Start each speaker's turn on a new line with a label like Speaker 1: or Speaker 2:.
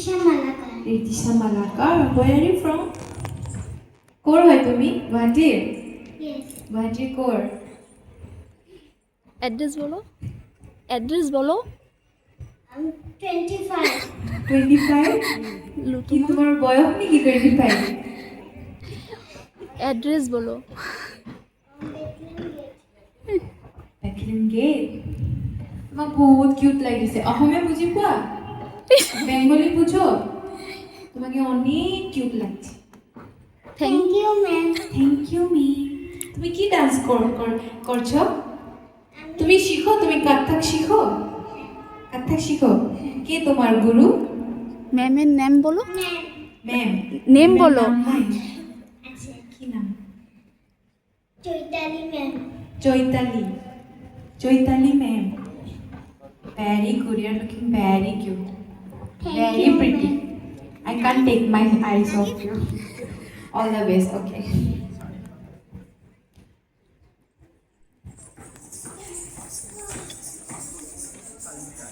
Speaker 1: Ritisha Malakar.
Speaker 2: Ritisha Malakar. Where are you from? Kor hoy tumi? Guwahati?
Speaker 1: Yes.
Speaker 2: Guwahati kor?
Speaker 3: Address বলো, address বলো।
Speaker 1: I'm 25.
Speaker 2: 25? কি
Speaker 3: লুতুমা,
Speaker 2: তোমার বয়স নাকি 25?
Speaker 3: অ্যাড্রেস বলো।
Speaker 1: Bethlehem
Speaker 2: Bethlehem
Speaker 1: Gate.
Speaker 2: Gate. তোমাক বহুত কিউট লাগিছে। অসমীয়া বুজি পোৱা? বেংগলী বুঝো? তোমাকে অনেক কিউট লাগছে।
Speaker 1: Thank you, ma'am.
Speaker 2: Thank you me. তুমি কি ডান্স করছো? তুমি শিখো, তুমি কত্থক শিখো? কত্থক শিখো? কে তোমার গুরু?
Speaker 3: ম্যামের নাম বলো।
Speaker 1: Ma'am.
Speaker 2: ম্যাম।
Speaker 3: নেম বলো।
Speaker 1: আচ্ছা,
Speaker 2: কি নাম?
Speaker 1: Choitali ma'am.
Speaker 2: Chaitali. Chaitali ma'am. Very good. You're looking very cute.
Speaker 1: Thank
Speaker 2: Very
Speaker 1: you,
Speaker 2: pretty.
Speaker 1: ma'am.
Speaker 2: I can't take my eyes off you. All the best. Okay.